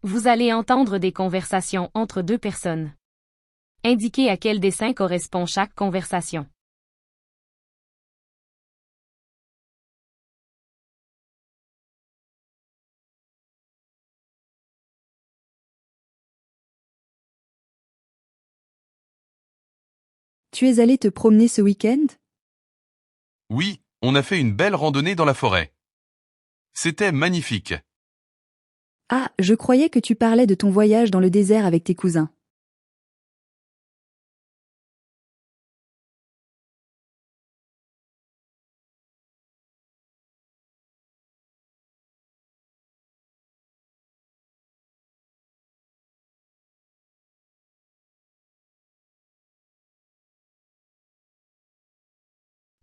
Vous allez entendre des conversations entre deux personnes. Indiquez à quel dessin correspond chaque conversation. Tu es allé te promener ce week-end? Oui, on a fait une belle randonnée dans la forêt. C'était magnifique. Ah, je croyais que tu parlais de ton voyage dans le désert avec tes cousins.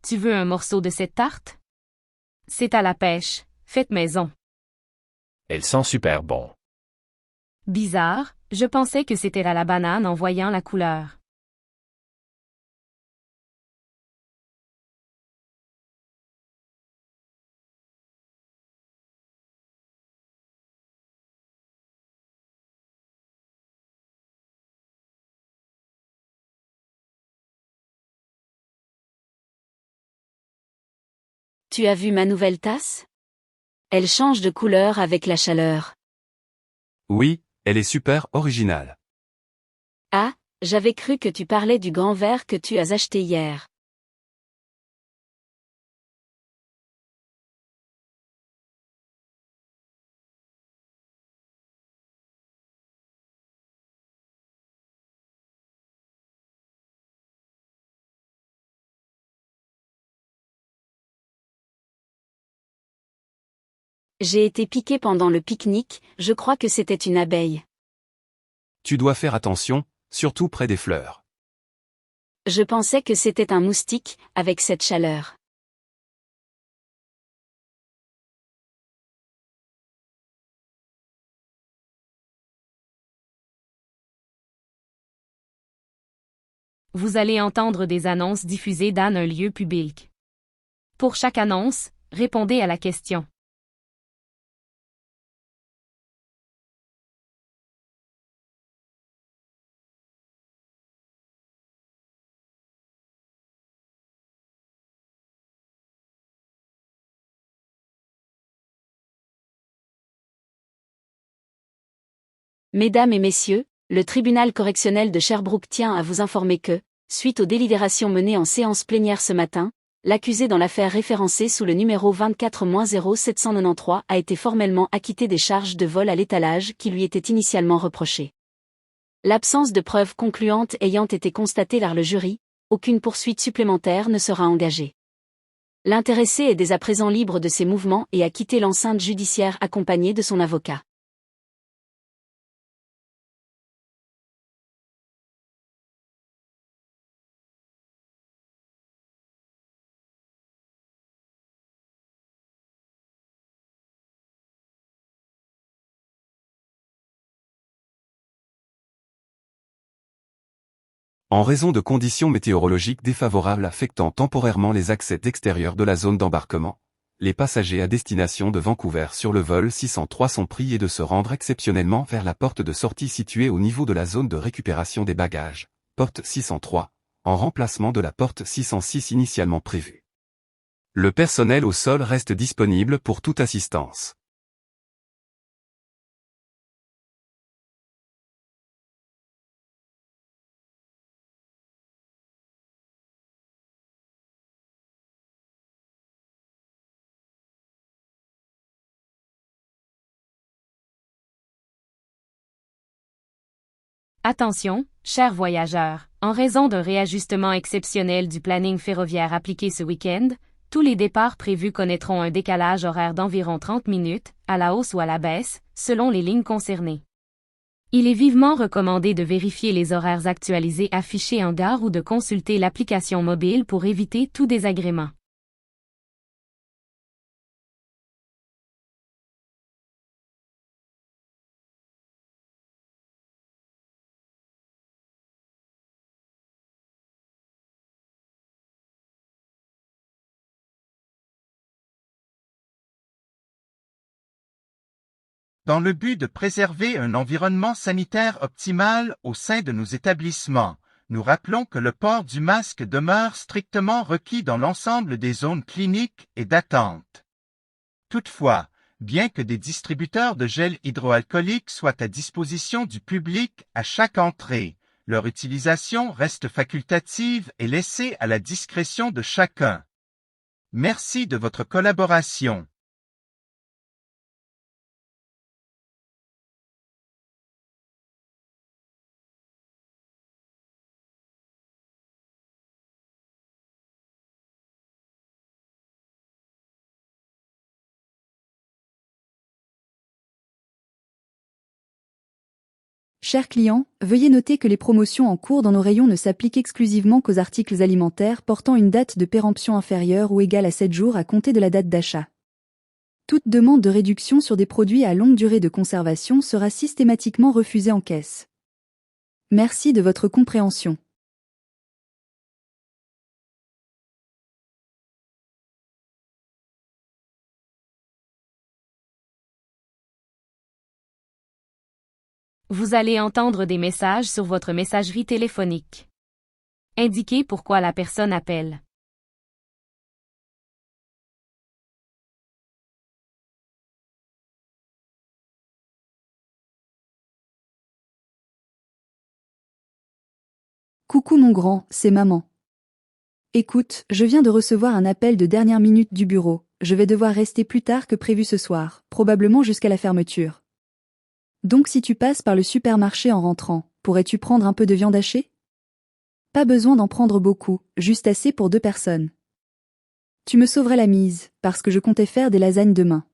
Tu veux un morceau de cette tarte? C'est à la pêche, faite maison. Elle sent super bon. Bizarre, je pensais que c'était à la banane en voyant la couleur. Tu as vu ma nouvelle tasse? Elle change de couleur avec la chaleur. Oui, elle est super originale. Ah, j'avais cru que tu parlais du grand verre que tu as acheté hier. J'ai été piqué pendant le pique-nique, je crois que c'était une abeille. Tu dois faire attention, surtout près des fleurs. Je pensais que c'était un moustique, avec cette chaleur. Vous allez entendre des annonces diffusées dans un lieu public. Pour chaque annonce, répondez à la question. Mesdames et messieurs, le tribunal correctionnel de Sherbrooke tient à vous informer que, suite aux délibérations menées en séance plénière ce matin, l'accusé dans l'affaire référencée sous le numéro 24-0793 a été formellement acquitté des charges de vol à l'étalage qui lui étaient initialement reprochées. L'absence de preuves concluantes ayant été constatée par le jury, aucune poursuite supplémentaire ne sera engagée. L'intéressé est dès à présent libre de ses mouvements et a quitté l'enceinte judiciaire accompagné de son avocat. En raison de conditions météorologiques défavorables affectant temporairement les accès extérieurs de la zone d'embarquement, les passagers à destination de Vancouver sur le vol 603 sont priés de se rendre exceptionnellement vers la porte de sortie située au niveau de la zone de récupération des bagages, porte 603, en remplacement de la porte 606 initialement prévue. Le personnel au sol reste disponible pour toute assistance. Attention, chers voyageurs, en raison d'un réajustement exceptionnel du planning ferroviaire appliqué ce week-end, tous les départs prévus connaîtront un décalage horaire d'environ 30 minutes, à la hausse ou à la baisse, selon les lignes concernées. Il est vivement recommandé de vérifier les horaires actualisés affichés en gare ou de consulter l'application mobile pour éviter tout désagrément. dans le but de préserver un environnement sanitaire optimal au sein de nos établissements. Nous rappelons que le port du masque demeure strictement requis dans l'ensemble des zones cliniques et d'attente. Toutefois, bien que des distributeurs de gel hydroalcoolique soient à disposition du public à chaque entrée, leur utilisation reste facultative et laissée à la discrétion de chacun. Merci de votre collaboration. Chers clients, veuillez noter que les promotions en cours dans nos rayons ne s'appliquent exclusivement qu'aux articles alimentaires portant une date de péremption inférieure ou égale à 7 jours à compter de la date d'achat. Toute demande de réduction sur des produits à longue durée de conservation sera systématiquement refusée en caisse. Merci de votre compréhension. Vous allez entendre des messages sur votre messagerie téléphonique. Indiquez pourquoi la personne appelle. Coucou mon grand, c'est maman. Écoute, je viens de recevoir un appel de dernière minute du bureau. Je vais devoir rester plus tard que prévu ce soir, probablement jusqu'à la fermeture. Donc si tu passes par le supermarché en rentrant, pourrais-tu prendre un peu de viande hachée? Pas besoin d'en prendre beaucoup, juste assez pour 2 personnes. Tu me sauverais la mise, parce que je comptais faire des lasagnes demain.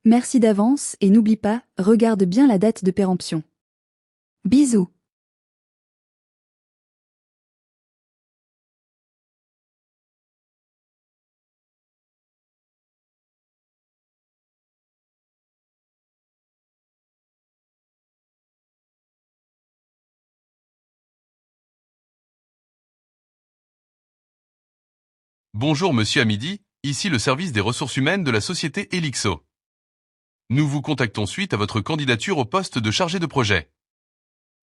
Merci d'avance et n'oublie pas, regarde bien la date de péremption. Bisous. Bonjour Monsieur Hamidi, ici le service des ressources humaines de la société Elixo. Nous vous contactons suite à votre candidature au poste de chargé de projet.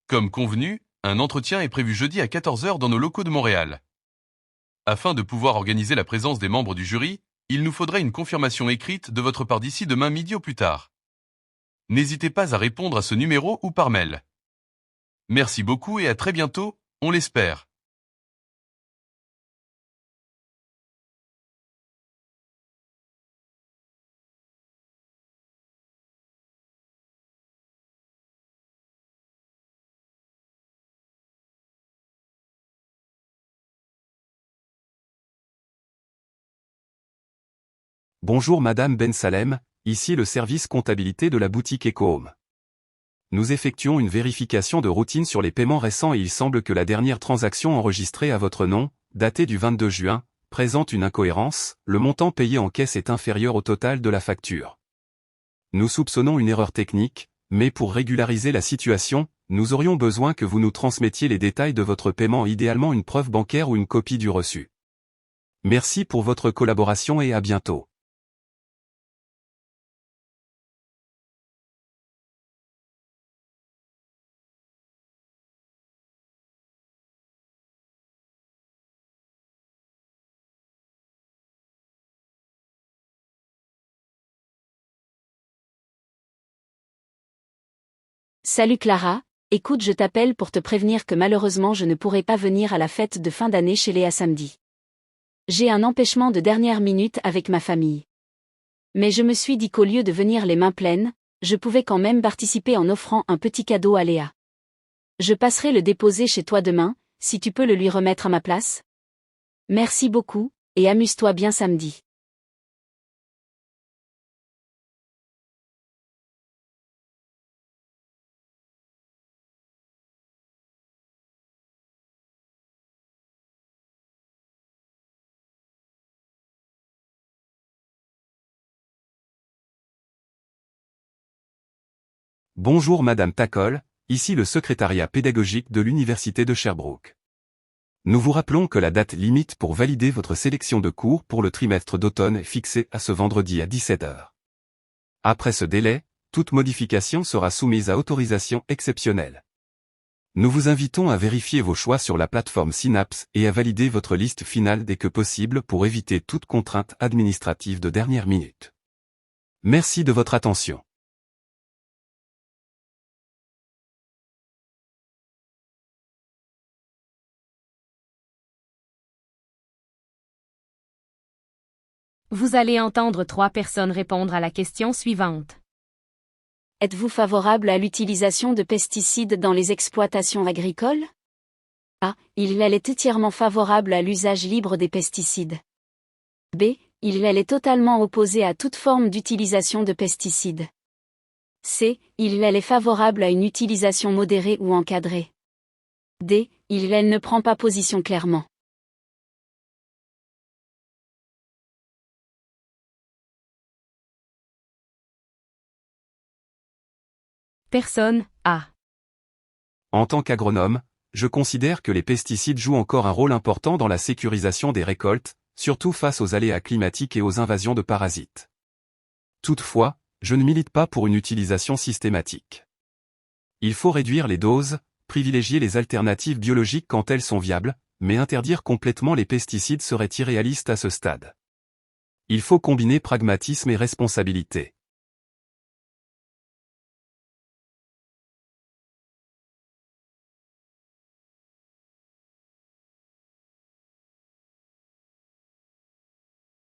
Comme convenu, un entretien est prévu jeudi à 14 h dans nos locaux de Montréal. Afin de pouvoir organiser la présence des membres du jury, il nous faudrait une confirmation écrite de votre part d'ici demain midi au plus tard. N'hésitez pas à répondre à ce numéro ou par mail. Merci beaucoup et à très bientôt, on l'espère. Bonjour Madame Ben Salem, ici le service comptabilité de la boutique EcoHome. Nous effectuons une vérification de routine sur les paiements récents et il semble que la dernière transaction enregistrée à votre nom, datée du 22 juin, présente une incohérence, le montant payé en caisse est inférieur au total de la facture. Nous soupçonnons une erreur technique, mais pour régulariser la situation, nous aurions besoin que vous nous transmettiez les détails de votre paiement, idéalement une preuve bancaire ou une copie du reçu. Merci pour votre collaboration et à bientôt. Salut Clara, écoute, je t'appelle pour te prévenir que malheureusement je ne pourrai pas venir à la fête de fin d'année chez Léa samedi. J'ai un empêchement de dernière minute avec ma famille. Mais je me suis dit qu'au lieu de venir les mains pleines, je pouvais quand même participer en offrant un petit cadeau à Léa. Je passerai le déposer chez toi demain, si tu peux le lui remettre à ma place. Merci beaucoup, et amuse-toi bien samedi. Bonjour Madame Tacol, ici le secrétariat pédagogique de l'Université de Sherbrooke. Nous vous rappelons que la date limite pour valider votre sélection de cours pour le trimestre d'automne est fixée à ce vendredi à 17 h. Après ce délai, Toute modification sera soumise à autorisation exceptionnelle. Nous vous invitons à vérifier vos choix sur la plateforme Synapse et à valider votre liste finale dès que possible pour éviter toute contrainte administrative de dernière minute. Merci de votre attention. Vous allez entendre 3 personnes répondre à la question suivante. Êtes-vous favorable à l'utilisation de pesticides dans les exploitations agricoles? A. Il est entièrement favorable à l'usage libre des pesticides. B. Il est totalement opposé à toute forme d'utilisation de pesticides. C. Il est favorable à une utilisation modérée ou encadrée. D. Il ne prend pas position clairement. Personne A. En tant qu'agronome, je considère que les pesticides jouent encore un rôle important dans la sécurisation des récoltes, surtout face aux aléas climatiques et aux invasions de parasites. Toutefois, je ne milite pas pour une utilisation systématique. Il faut réduire les doses, privilégier les alternatives biologiques quand elles sont viables, mais interdire complètement les pesticides serait irréaliste à ce stade. Il faut combiner pragmatisme et responsabilité.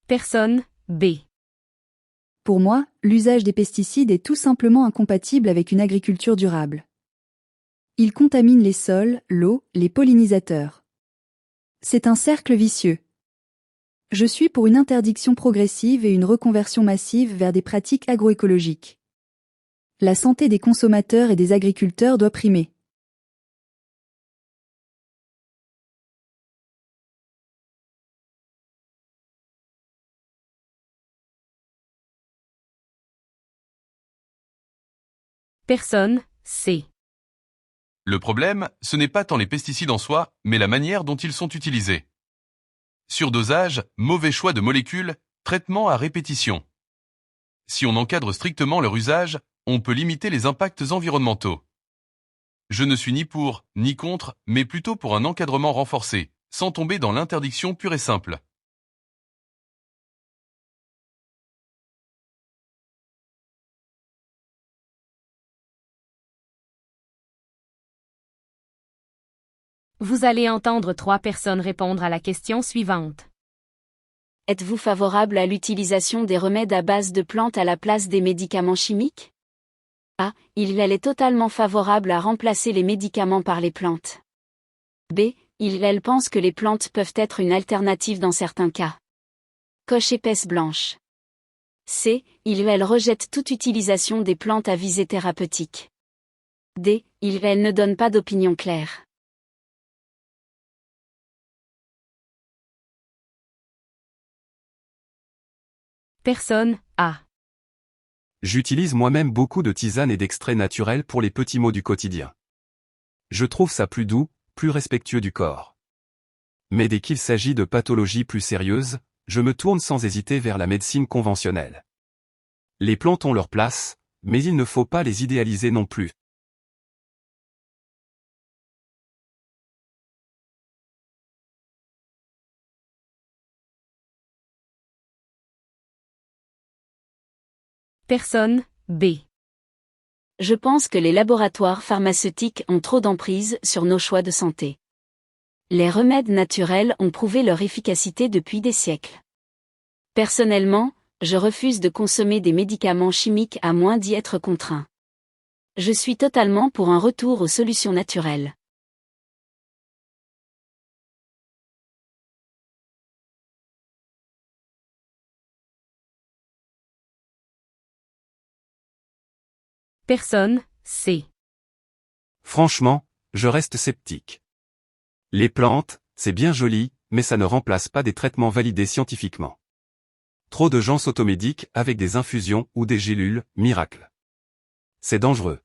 Personne B. Pour moi, l'usage des pesticides est tout simplement incompatible avec une agriculture durable. Ils contaminent les sols, l'eau, les pollinisateurs. C'est un cercle vicieux. Je suis pour une interdiction progressive et une reconversion massive vers des pratiques agroécologiques. La santé des consommateurs et des agriculteurs doit primer. Personne C. Le problème, ce n'est pas tant les pesticides en soi, mais la manière dont ils sont utilisés. Surdosage, mauvais choix de molécules, traitement à répétition. Si on encadre strictement leur usage, on peut limiter les impacts environnementaux. Je ne suis ni pour, ni contre, mais plutôt pour un encadrement renforcé, sans tomber dans l'interdiction pure et simple. Vous allez entendre 3 personnes répondre à la question suivante. Êtes-vous favorable à l'utilisation des remèdes à base de plantes à la place des médicaments chimiques? A. Il est totalement favorable à remplacer les médicaments par les plantes. B. Il pense que les plantes peuvent être une alternative dans certains cas. Coche épaisse blanche. C. Il rejette toute utilisation des plantes à visée thérapeutique. D. Il ne donne pas d'opinion claire. Personne A. J'utilise moi-même beaucoup de tisanes et d'extraits naturels pour les petits maux du quotidien. Je trouve ça plus doux, plus respectueux du corps. Mais dès qu'il s'agit de pathologies plus sérieuses, je me tourne sans hésiter vers la médecine conventionnelle. Les plantes ont leur place, mais il ne faut pas les idéaliser non plus. Personne B. Je pense que les laboratoires pharmaceutiques ont trop d'emprise sur nos choix de santé. Les remèdes naturels ont prouvé leur efficacité depuis des siècles. Personnellement, je refuse de consommer des médicaments chimiques à moins d'y être contraint. Je suis totalement pour un retour aux solutions naturelles. Personne C. Franchement, je reste sceptique. Les plantes, c'est bien joli, mais ça ne remplace pas des traitements validés scientifiquement. Trop de gens s'automédiquent avec des infusions ou des gélules, miracles. C'est dangereux.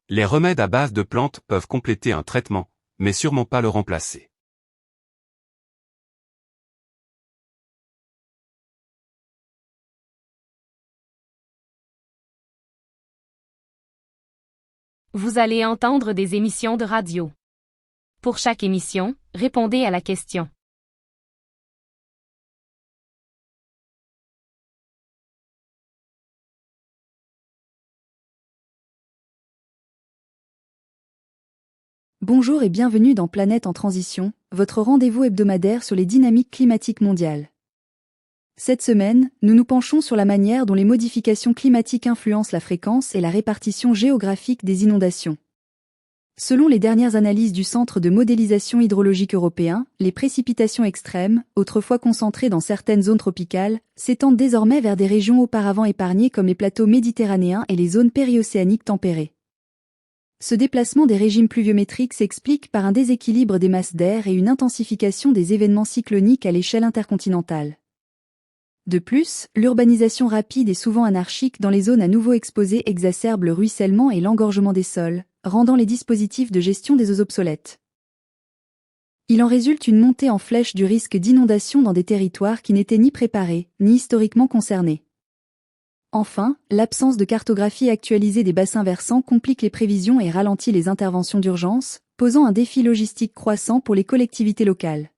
Les remèdes à base de plantes peuvent compléter un traitement, mais sûrement pas le remplacer. Vous allez entendre des émissions de radio. Pour chaque émission, répondez à la question. Bonjour et bienvenue dans Planète en transition, votre rendez-vous hebdomadaire sur les dynamiques climatiques mondiales. Cette semaine, nous nous penchons sur la manière dont les modifications climatiques influencent la fréquence et la répartition géographique des inondations. Selon les dernières analyses du Centre de modélisation hydrologique européen, les précipitations extrêmes, autrefois concentrées dans certaines zones tropicales, s'étendent désormais vers des régions auparavant épargnées comme les plateaux méditerranéens et les zones périocéaniques tempérées. Ce déplacement des régimes pluviométriques s'explique par un déséquilibre des masses d'air et une intensification des événements cycloniques à l'échelle intercontinentale. De plus, l'urbanisation rapide et souvent anarchique dans les zones à nouveau exposées exacerbe le ruissellement et l'engorgement des sols, rendant les dispositifs de gestion des eaux obsolètes. Il en résulte une montée en flèche du risque d'inondation dans des territoires qui n'étaient ni préparés, ni historiquement concernés. Enfin, l'absence de cartographie actualisée des bassins versants complique les prévisions et ralentit les interventions d'urgence, posant un défi logistique croissant pour les collectivités locales.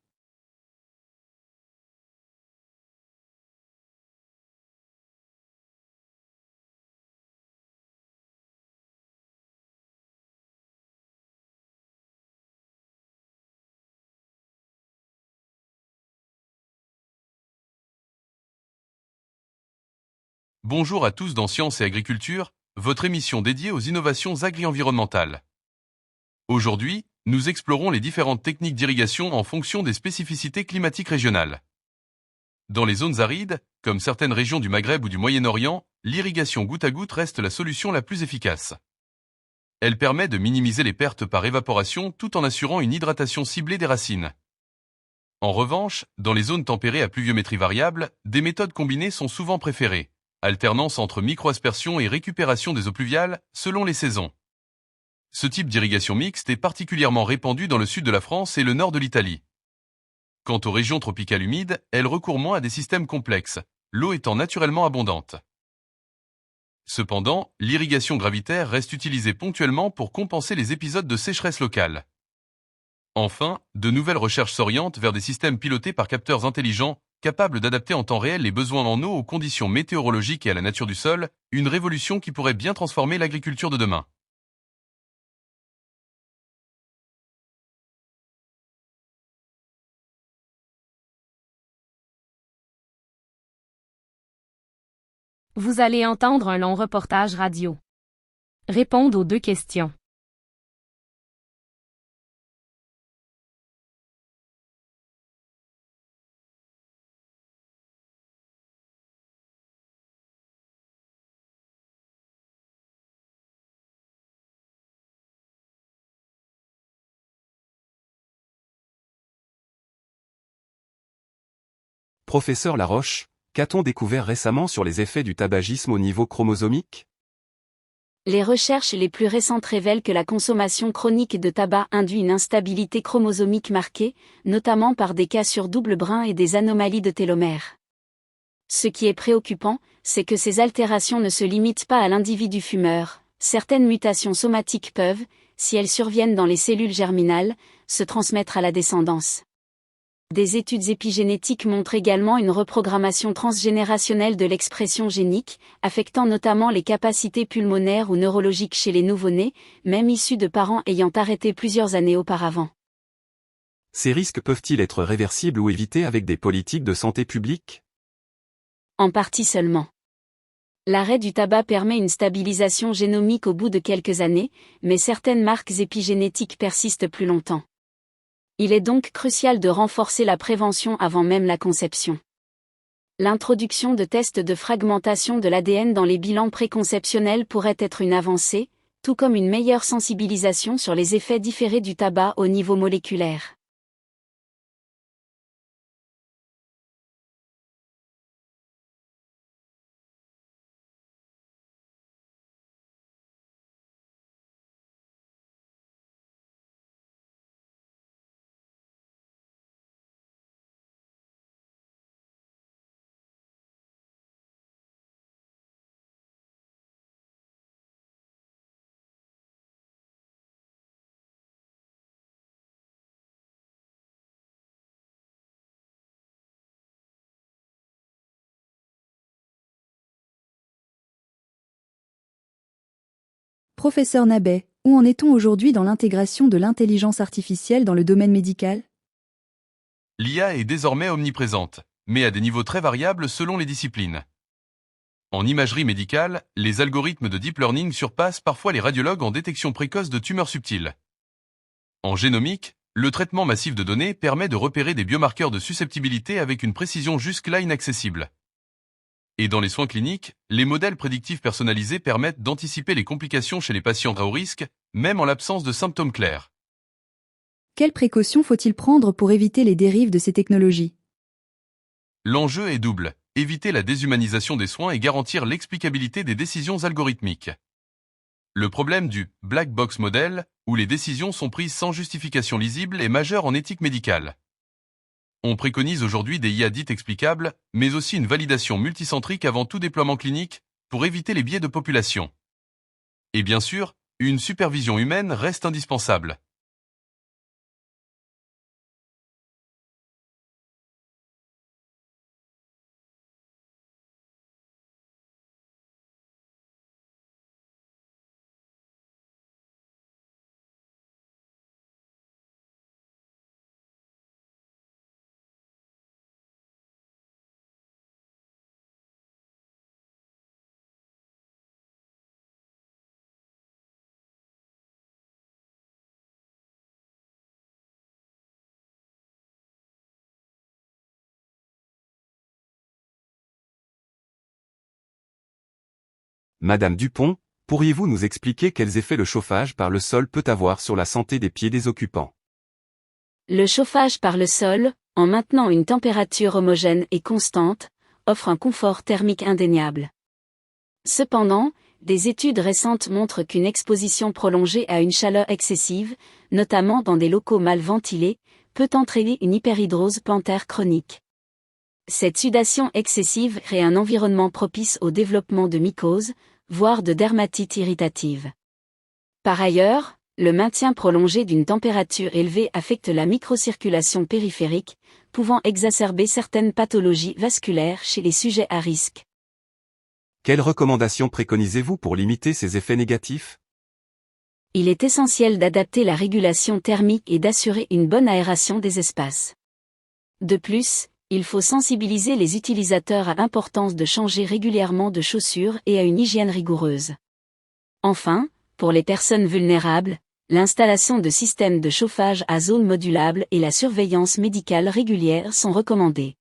Bonjour à tous dans Sciences et Agriculture, votre émission dédiée aux innovations agri-environnementales. Aujourd'hui, nous explorons les différentes techniques d'irrigation en fonction des spécificités climatiques régionales. Dans les zones arides, comme certaines régions du Maghreb ou du Moyen-Orient, l'irrigation goutte à goutte reste la solution la plus efficace. Elle permet de minimiser les pertes par évaporation tout en assurant une hydratation ciblée des racines. En revanche, dans les zones tempérées à pluviométrie variable, des méthodes combinées sont souvent préférées. Alternance entre micro-aspersion et récupération des eaux pluviales selon les saisons. Ce type d'irrigation mixte est particulièrement répandu dans le sud de la France et le nord de l'Italie. Quant aux régions tropicales humides, elles recourent moins à des systèmes complexes, l'eau étant naturellement abondante. Cependant, l'irrigation gravitaire reste utilisée ponctuellement pour compenser les épisodes de sécheresse locale. Enfin, de nouvelles recherches s'orientent vers des systèmes pilotés par capteurs intelligents capable d'adapter en temps réel les besoins en eau aux conditions météorologiques et à la nature du sol, une révolution qui pourrait bien transformer l'agriculture de demain. Vous allez entendre un long reportage radio. Répondre aux deux questions. Professeur Laroche, qu'a-t-on découvert récemment sur les effets du tabagisme au niveau chromosomique? Les recherches les plus récentes révèlent que la consommation chronique de tabac induit une instabilité chromosomique marquée, notamment par des cas sur double brin et des anomalies de télomères. Ce qui est préoccupant, c'est que ces altérations ne se limitent pas à l'individu fumeur. Certaines mutations somatiques peuvent, si elles surviennent dans les cellules germinales, se transmettre à la descendance. Des études épigénétiques montrent également une reprogrammation transgénérationnelle de l'expression génique, affectant notamment les capacités pulmonaires ou neurologiques chez les nouveau-nés, même issus de parents ayant arrêté plusieurs années auparavant. Ces risques peuvent-ils être réversibles ou évités avec des politiques de santé publique? En partie seulement. L'arrêt du tabac permet une stabilisation génomique au bout de quelques années, mais certaines marques épigénétiques persistent plus longtemps. Il est donc crucial de renforcer la prévention avant même la conception. L'introduction de tests de fragmentation de l'ADN dans les bilans préconceptionnels pourrait être une avancée, tout comme une meilleure sensibilisation sur les effets différés du tabac au niveau moléculaire. Professeur Nabet, où en est-on aujourd'hui dans l'intégration de l'intelligence artificielle dans le domaine médical? L'IA est désormais omniprésente, mais à des niveaux très variables selon les disciplines. En imagerie médicale, les algorithmes de deep learning surpassent parfois les radiologues en détection précoce de tumeurs subtiles. En génomique, le traitement massif de données permet de repérer des biomarqueurs de susceptibilité avec une précision jusque-là inaccessible. Et dans les soins cliniques, les modèles prédictifs personnalisés permettent d'anticiper les complications chez les patients à haut risque, même en l'absence de symptômes clairs. Quelles précautions faut-il prendre pour éviter les dérives de ces technologies? L'enjeu est double, éviter la déshumanisation des soins et garantir l'explicabilité des décisions algorithmiques. Le problème du black box model, où les décisions sont prises sans justification lisible, est majeur en éthique médicale. On préconise aujourd'hui des IA dites explicables, mais aussi une validation multicentrique avant tout déploiement clinique, pour éviter les biais de population. Et bien sûr, une supervision humaine reste indispensable. Madame Dupont, pourriez-vous nous expliquer quels effets le chauffage par le sol peut avoir sur la santé des pieds des occupants? Le chauffage par le sol, en maintenant une température homogène et constante, offre un confort thermique indéniable. Cependant, des études récentes montrent qu'une exposition prolongée à une chaleur excessive, notamment dans des locaux mal ventilés, peut entraîner une hyperhidrose plantaire chronique. Cette sudation excessive crée un environnement propice au développement de mycoses, voire de dermatites irritatives. Par ailleurs, le maintien prolongé d'une température élevée affecte la microcirculation périphérique, pouvant exacerber certaines pathologies vasculaires chez les sujets à risque. Quelles recommandations préconisez-vous pour limiter ces effets négatifs? Il est essentiel d'adapter la régulation thermique et d'assurer une bonne aération des espaces. De plus, il faut sensibiliser les utilisateurs à l'importance de changer régulièrement de chaussures et à une hygiène rigoureuse. Enfin, pour les personnes vulnérables, l'installation de systèmes de chauffage à zone modulable et la surveillance médicale régulière sont recommandées.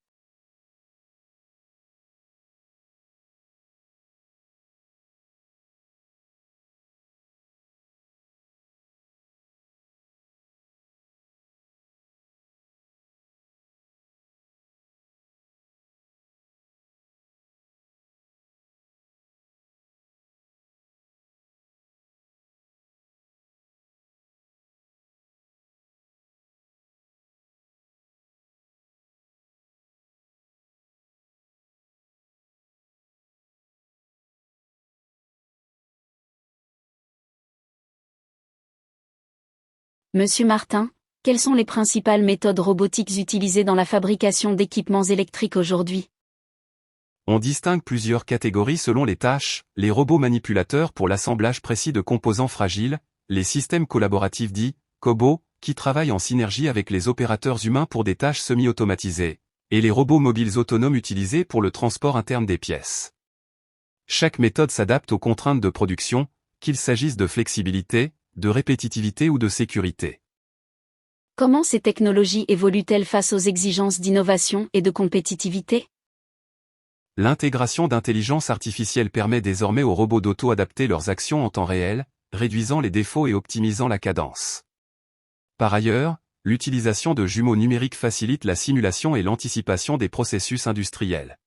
Monsieur Martin, quelles sont les principales méthodes robotiques utilisées dans la fabrication d'équipements électriques aujourd'hui? On distingue plusieurs catégories selon les tâches, les robots manipulateurs pour l'assemblage précis de composants fragiles, les systèmes collaboratifs dits cobots, qui travaillent en synergie avec les opérateurs humains pour des tâches semi-automatisées, et les robots mobiles autonomes utilisés pour le transport interne des pièces. Chaque méthode s'adapte aux contraintes de production, qu'il s'agisse de flexibilité, de répétitivité ou de sécurité. Comment ces technologies évoluent-elles face aux exigences d'innovation et de compétitivité? L'intégration d'intelligence artificielle permet désormais aux robots d'auto-adapter leurs actions en temps réel, réduisant les défauts et optimisant la cadence. Par ailleurs, l'utilisation de jumeaux numériques facilite la simulation et l'anticipation des processus industriels.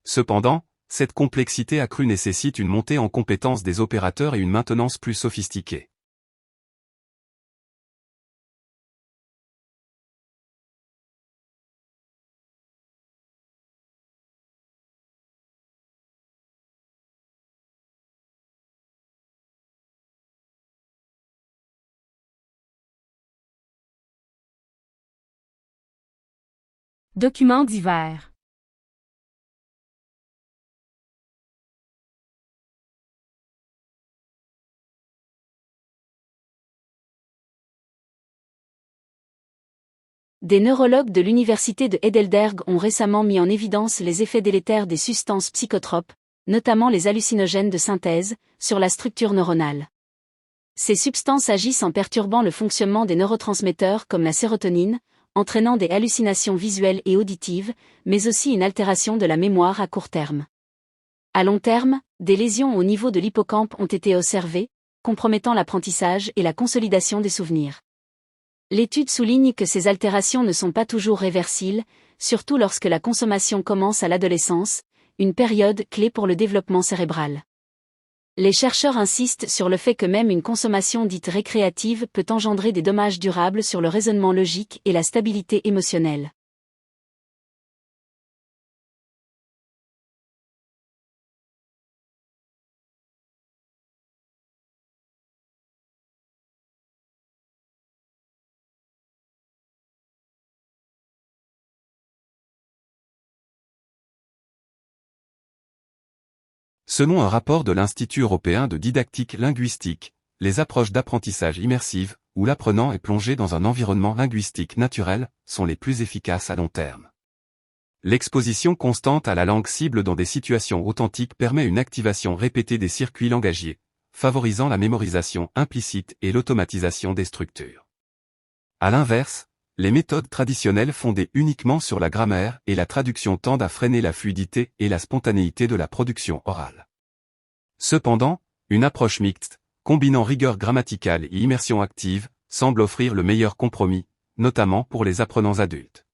Cependant, cette complexité accrue nécessite une montée en compétence des opérateurs et une maintenance plus sophistiquée. Documents divers. Des neurologues de l'université de Heidelberg ont récemment mis en évidence les effets délétères des substances psychotropes, notamment les hallucinogènes de synthèse, sur la structure neuronale. Ces substances agissent en perturbant le fonctionnement des neurotransmetteurs comme la sérotonine, entraînant des hallucinations visuelles et auditives, mais aussi une altération de la mémoire à court terme. À long terme, des lésions au niveau de l'hippocampe ont été observées, compromettant l'apprentissage et la consolidation des souvenirs. L'étude souligne que ces altérations ne sont pas toujours réversibles, surtout lorsque la consommation commence à l'adolescence, une période clé pour le développement cérébral. Les chercheurs insistent sur le fait que même une consommation dite récréative peut engendrer des dommages durables sur le raisonnement logique et la stabilité émotionnelle. Selon un rapport de l'Institut européen de didactique linguistique, les approches d'apprentissage immersive, où l'apprenant est plongé dans un environnement linguistique naturel, sont les plus efficaces à long terme. L'exposition constante à la langue cible dans des situations authentiques permet une activation répétée des circuits langagiers, favorisant la mémorisation implicite et l'automatisation des structures. À l'inverse, les méthodes traditionnelles fondées uniquement sur la grammaire et la traduction tendent à freiner la fluidité et la spontanéité de la production orale. Cependant, une approche mixte, combinant rigueur grammaticale et immersion active, semble offrir le meilleur compromis, notamment pour les apprenants adultes.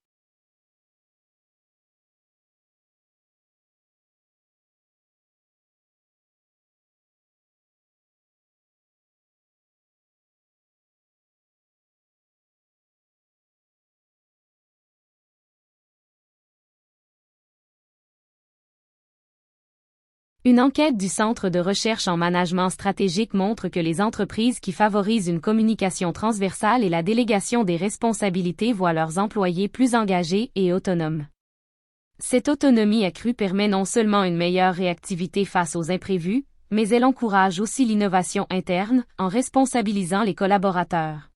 Une enquête du Centre de recherche en management stratégique montre que les entreprises qui favorisent une communication transversale et la délégation des responsabilités voient leurs employés plus engagés et autonomes. Cette autonomie accrue permet non seulement une meilleure réactivité face aux imprévus, mais elle encourage aussi l'innovation interne en responsabilisant les collaborateurs.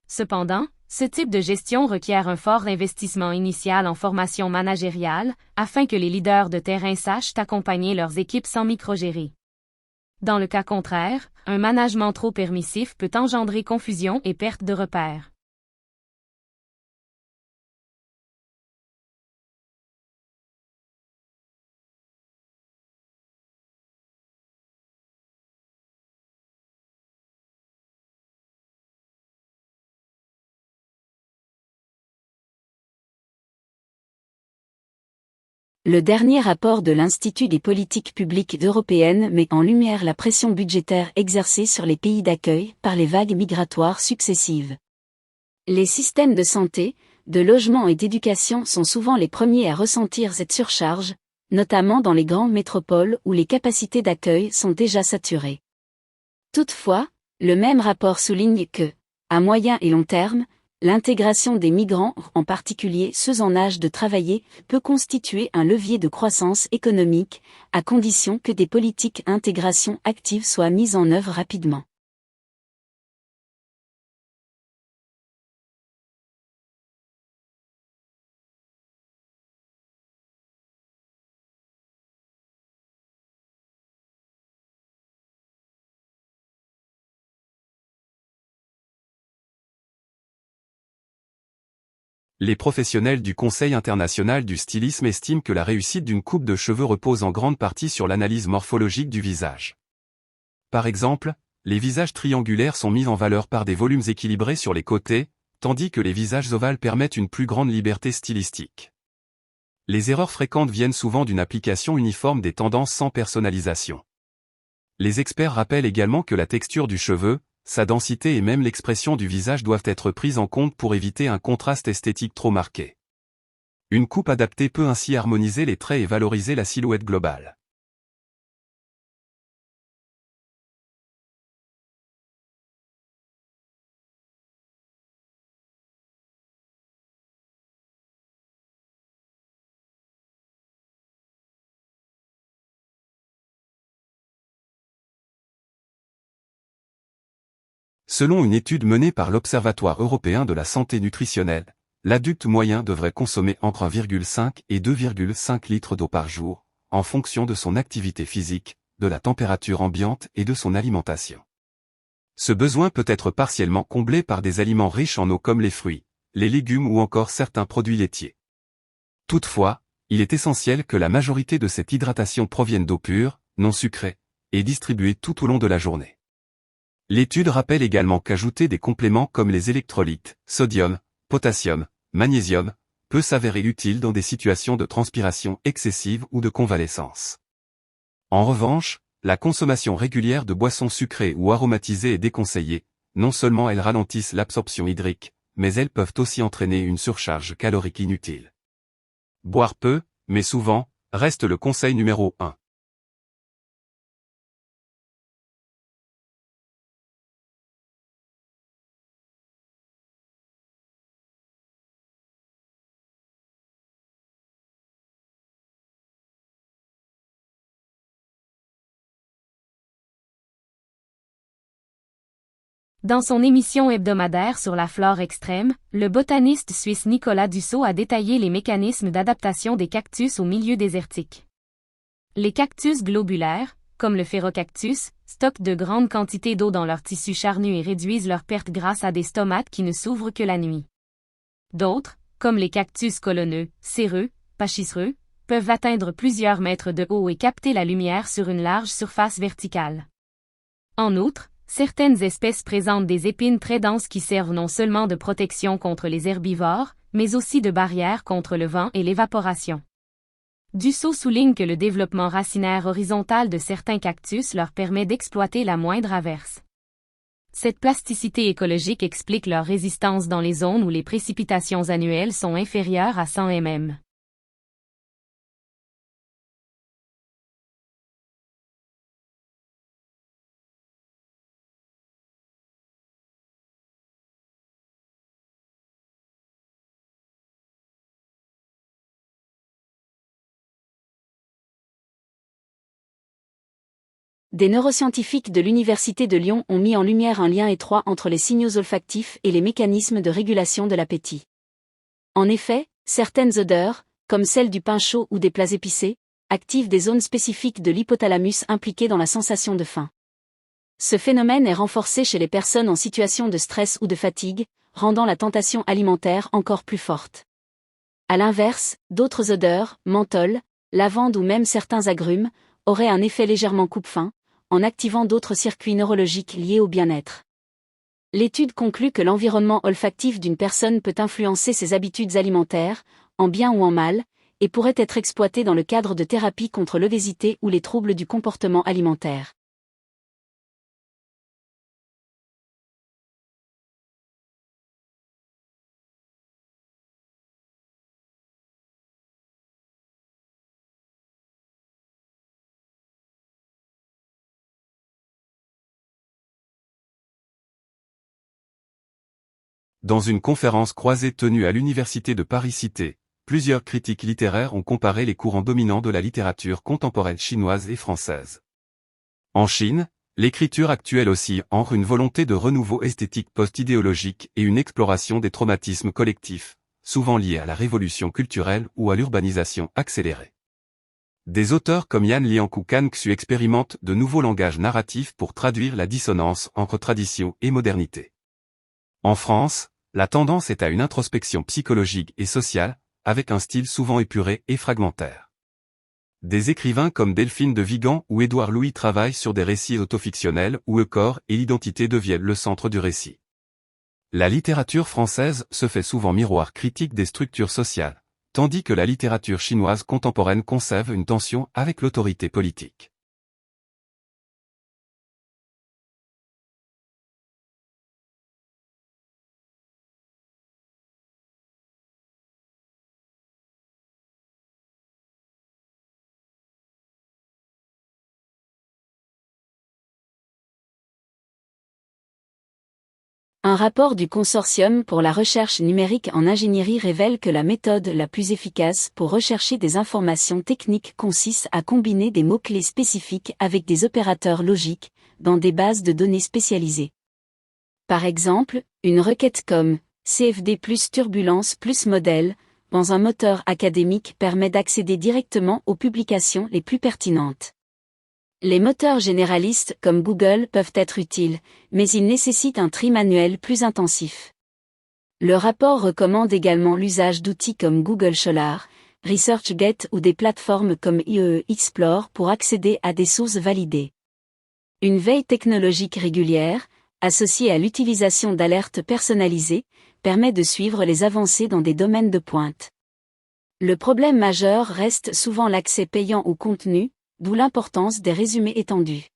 Cependant, ce type de gestion requiert un fort investissement initial en formation managériale, afin que les leaders de terrain sachent accompagner leurs équipes sans microgérer. Dans le cas contraire, un management trop permissif peut engendrer confusion et perte de repères. Le dernier rapport de l'Institut des politiques publiques européennes met en lumière la pression budgétaire exercée sur les pays d'accueil par les vagues migratoires successives. Les systèmes de santé, de logement et d'éducation sont souvent les premiers à ressentir cette surcharge, notamment dans les grandes métropoles où les capacités d'accueil sont déjà saturées. Toutefois, le même rapport souligne que, à moyen et long terme, l'intégration des migrants, en particulier ceux en âge de travailler, peut constituer un levier de croissance économique, à condition que des politiques d'intégration actives soient mises en œuvre rapidement. Les professionnels du Conseil international du stylisme estiment que la réussite d'une coupe de cheveux repose en grande partie sur l'analyse morphologique du visage. Par exemple, les visages triangulaires sont mis en valeur par des volumes équilibrés sur les côtés, tandis que les visages ovales permettent une plus grande liberté stylistique. Les erreurs fréquentes viennent souvent d'une application uniforme des tendances sans personnalisation. Les experts rappellent également que la texture du cheveu, sa densité et même l'expression du visage doivent être prises en compte pour éviter un contraste esthétique trop marqué. Une coupe adaptée peut ainsi harmoniser les traits et valoriser la silhouette globale. Selon une étude menée par l'Observatoire européen de la santé nutritionnelle, l'adulte moyen devrait consommer entre 1,5 et 2,5 litres d'eau par jour, en fonction de son activité physique, de la température ambiante et de son alimentation. Ce besoin peut être partiellement comblé par des aliments riches en eau comme les fruits, les légumes ou encore certains produits laitiers. Toutefois, il est essentiel que la majorité de cette hydratation provienne d'eau pure, non sucrée, et distribuée tout au long de la journée. L'étude rappelle également qu'ajouter des compléments comme les électrolytes, sodium, potassium, magnésium, peut s'avérer utile dans des situations de transpiration excessive ou de convalescence. En revanche, la consommation régulière de boissons sucrées ou aromatisées est déconseillée, non seulement elles ralentissent l'absorption hydrique, mais elles peuvent aussi entraîner une surcharge calorique inutile. Boire peu, mais souvent, reste le conseil numéro 1. Dans son émission hebdomadaire sur la flore extrême, le botaniste suisse Nicolas Dussault a détaillé les mécanismes d'adaptation des cactus au milieu désertique. Les cactus globulaires, comme le phérocactus, stockent de grandes quantités d'eau dans leurs tissus charnus et réduisent leurs pertes grâce à des stomates qui ne s'ouvrent que la nuit. D'autres, comme les cactus colonneux, céreux, pachycéreux, peuvent atteindre plusieurs mètres de haut et capter la lumière sur une large surface verticale. En outre, certaines espèces présentent des épines très denses qui servent non seulement de protection contre les herbivores, mais aussi de barrière contre le vent et l'évaporation. Dussault souligne que le développement racinaire horizontal de certains cactus leur permet d'exploiter la moindre averse. Cette plasticité écologique explique leur résistance dans les zones où les précipitations annuelles sont inférieures à 100 mm. Des neuroscientifiques de l'Université de Lyon ont mis en lumière un lien étroit entre les signaux olfactifs et les mécanismes de régulation de l'appétit. En effet, certaines odeurs, comme celle du pain chaud ou des plats épicés, activent des zones spécifiques de l'hypothalamus impliquées dans la sensation de faim. Ce phénomène est renforcé chez les personnes en situation de stress ou de fatigue, rendant la tentation alimentaire encore plus forte. À l'inverse, d'autres odeurs, menthol, lavande ou même certains agrumes, auraient un effet légèrement coupe-faim, en activant d'autres circuits neurologiques liés au bien-être. L'étude conclut que l'environnement olfactif d'une personne peut influencer ses habitudes alimentaires, en bien ou en mal, et pourrait être exploité dans le cadre de thérapies contre l'obésité ou les troubles du comportement alimentaire. Dans une conférence croisée tenue à l'Université de Paris-Cité, plusieurs critiques littéraires ont comparé les courants dominants de la littérature contemporaine chinoise et française. En Chine, l'écriture actuelle oscille entre une volonté de renouveau esthétique post-idéologique et une exploration des traumatismes collectifs, souvent liés à la révolution culturelle ou à l'urbanisation accélérée. Des auteurs comme Yan Liang ou Kan Xu expérimentent de nouveaux langages narratifs pour traduire la dissonance entre tradition et modernité. En France, la tendance est à une introspection psychologique et sociale, avec un style souvent épuré et fragmentaire. Des écrivains comme Delphine de Vigan ou Édouard Louis travaillent sur des récits autofictionnels où le corps et l'identité deviennent le centre du récit. La littérature française se fait souvent miroir critique des structures sociales, tandis que la littérature chinoise contemporaine conserve une tension avec l'autorité politique. Un rapport du Consortium pour la recherche numérique en ingénierie révèle que la méthode la plus efficace pour rechercher des informations techniques consiste à combiner des mots-clés spécifiques avec des opérateurs logiques, dans des bases de données spécialisées. Par exemple, une requête comme CFD plus Turbulence plus Modèle, dans un moteur académique permet d'accéder directement aux publications les plus pertinentes. Les moteurs généralistes comme Google peuvent être utiles, mais ils nécessitent un tri manuel plus intensif. Le rapport recommande également l'usage d'outils comme Google Scholar, ResearchGate ou des plateformes comme IEE Explore pour accéder à des sources validées. Une veille technologique régulière, associée à l'utilisation d'alertes personnalisées, permet de suivre les avancées dans des domaines de pointe. Le problème majeur reste souvent l'accès payant au contenu, d'où l'importance des résumés étendus.